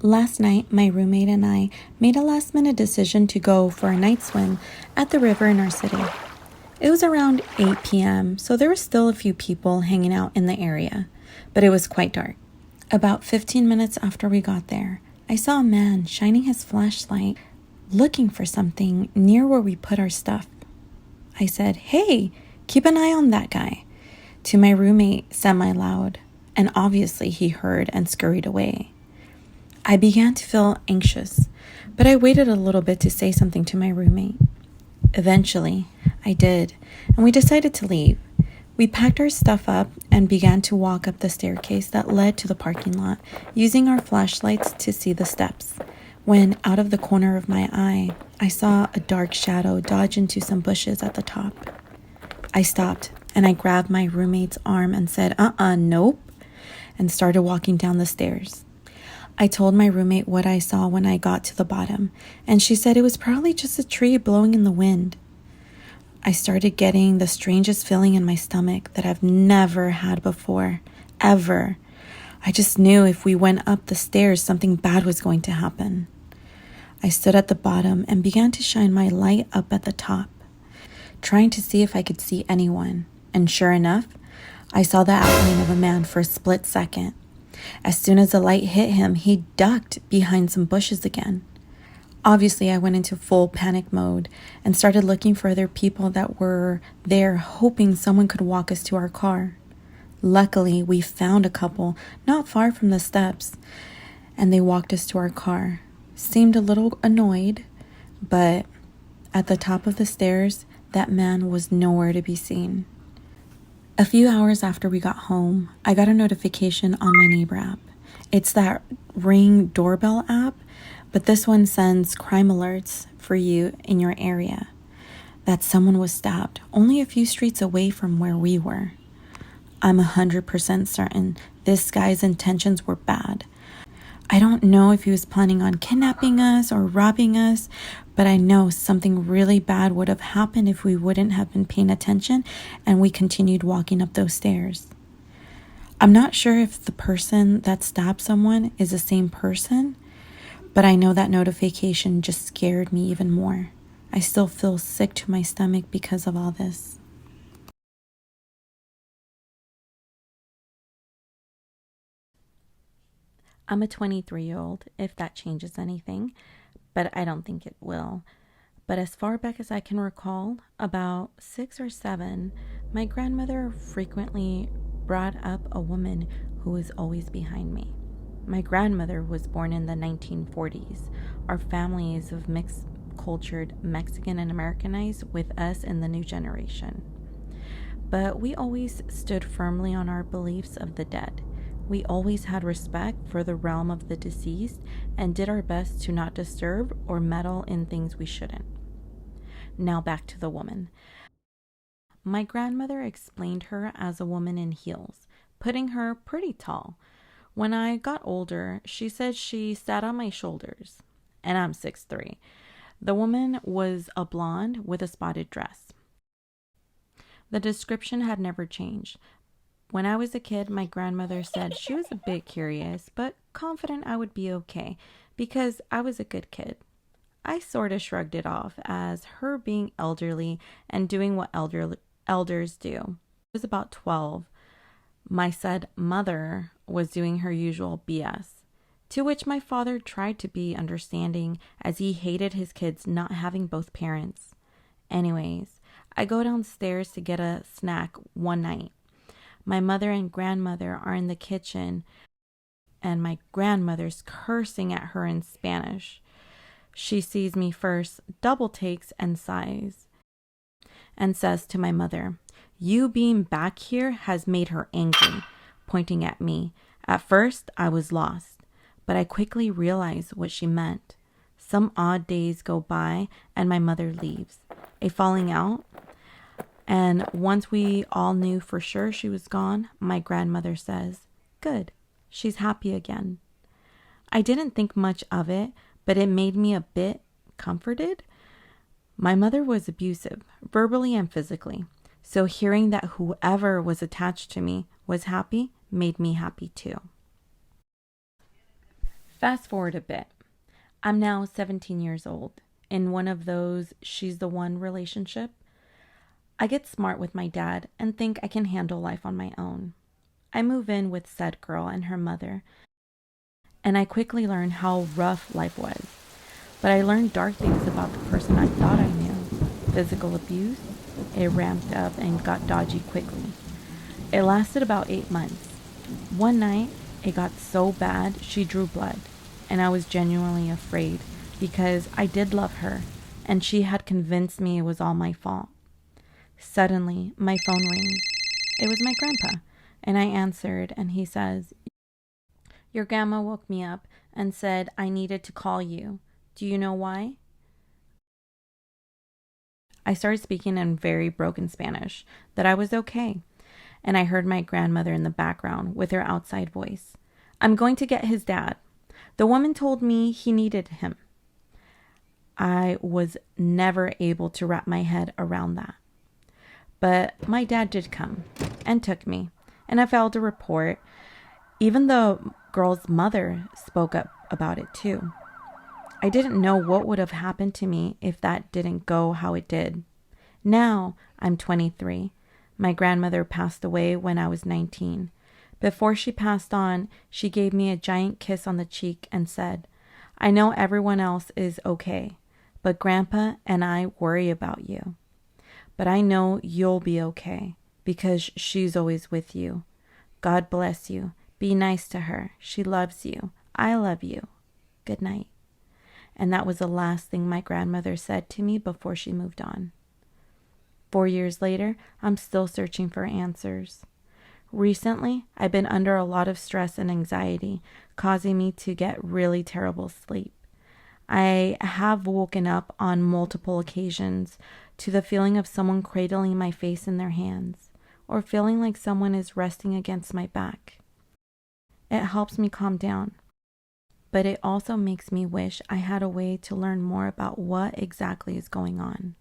Last night, my roommate and I made a last-minute decision to go for a night swim at the river in our city. It was around 8 p.m., so there were still a few people hanging out in the area, but it was quite dark. About 15 minutes after we got there, I saw a man shining his flashlight, looking for something near where we put our stuff. I said, "Hey, keep an eye on that guy," to my roommate semi-loud, and obviously he heard and scurried away. I began to feel anxious, but I waited a little bit to say something to my roommate. Eventually, I did, and we decided to leave. We packed our stuff up and began to walk up the staircase that led to the parking lot, using our flashlights to see the steps. When, out of the corner of my eye, I saw a dark shadow dodge into some bushes at the top. I stopped, and I grabbed my roommate's arm and said, nope, and started walking down the stairs. I told my roommate what I saw when I got to the bottom, and she said it was probably just a tree blowing in the wind. I started getting the strangest feeling in my stomach that I've never had before, ever. I just knew if we went up the stairs, something bad was going to happen. I stood at the bottom and began to shine my light up at the top, trying to see if I could see anyone. And sure enough, I saw the outline of a man for a split second. As soon as the light hit him, he ducked behind some bushes again. Obviously, I went into full panic mode and started looking for other people that were there, hoping someone could walk us to our car. Luckily, we found a couple not far from the steps, and they walked us to our car. Seemed a little annoyed, but at the top of the stairs, that man was nowhere to be seen. A few hours after we got home, I got a notification on my neighbor app. It's that Ring doorbell app, but this one sends crime alerts for you in your area that someone was stabbed only a few streets away from where we were. I'm 100% certain this guy's intentions were bad. I don't know if he was planning on kidnapping us or robbing us, but I know something really bad would have happened if we wouldn't have been paying attention and we continued walking up those stairs. I'm not sure if the person that stabbed someone is the same person, but I know that notification just scared me even more. I still feel sick to my stomach because of all this. I'm a 23-year-old, if that changes anything, but I don't think it will. But as far back as I can recall, about 6 or 7, my grandmother frequently brought up a woman who was always behind me. My grandmother was born in the 1940s. Our family is of mixed cultured Mexican and Americanized, with us in the new generation. But we always stood firmly on our beliefs of the dead. We always had respect for the realm of the deceased and did our best to not disturb or meddle in things we shouldn't. Now back to the woman. My grandmother explained her as a woman in heels, putting her pretty tall. When I got older, she said she sat on my shoulders, and I'm 6'3". The woman was a blonde with a spotted dress. The description had never changed. When I was a kid, my grandmother said she was a bit curious, but confident I would be okay because I was a good kid. I sort of shrugged it off as her being elderly and doing what elders do. I was about 12. My said mother was doing her usual BS, to which my father tried to be understanding as he hated his kids not having both parents. Anyways, I go downstairs to get a snack one night. My mother and grandmother are in the kitchen, and my grandmother's cursing at her in Spanish. She sees me first, double takes and sighs, and says to my mother, "You being back here has made her angry," pointing at me. At first, I was lost, but I quickly realized what she meant. Some odd days go by, and my mother leaves. A falling out. And once we all knew for sure she was gone, my grandmother says, "Good, she's happy again." I didn't think much of it, but it made me a bit comforted. My mother was abusive, verbally and physically. So hearing that whoever was attached to me was happy made me happy too. Fast forward a bit. I'm now 17 years old. In one of those she's the one relationship. I get smart with my dad and think I can handle life on my own. I move in with said girl and her mother, and I quickly learn how rough life was. But I learned dark things about the person I thought I knew. Physical abuse, it ramped up and got dodgy quickly. It lasted about 8 months. One night, it got so bad she drew blood, and I was genuinely afraid because I did love her, and she had convinced me it was all my fault. Suddenly, my phone rings. It was my grandpa, and I answered, and he says, "Your grandma woke me up and said I needed to call you. Do you know why?" I started speaking in very broken Spanish, that I was okay, and I heard my grandmother in the background with her outside voice. "I'm going to get his dad. The woman told me he needed him." I was never able to wrap my head around that. But my dad did come and took me, and I filed a report. Even the girl's mother spoke up about it too. I didn't know what would have happened to me if that didn't go how it did. Now I'm 23. My grandmother passed away when I was 19. Before she passed on, she gave me a giant kiss on the cheek and said, "I know everyone else is okay, but Grandpa and I worry about you. But I know you'll be okay because she's always with you. God bless you. Be nice to her. She loves you. I love you. Good night." And that was the last thing my grandmother said to me before she moved on. 4 years later, I'm still searching for answers. Recently, I've been under a lot of stress and anxiety, causing me to get really terrible sleep. I have woken up on multiple occasions to the feeling of someone cradling my face in their hands, or feeling like someone is resting against my back. It helps me calm down, but it also makes me wish I had a way to learn more about what exactly is going on.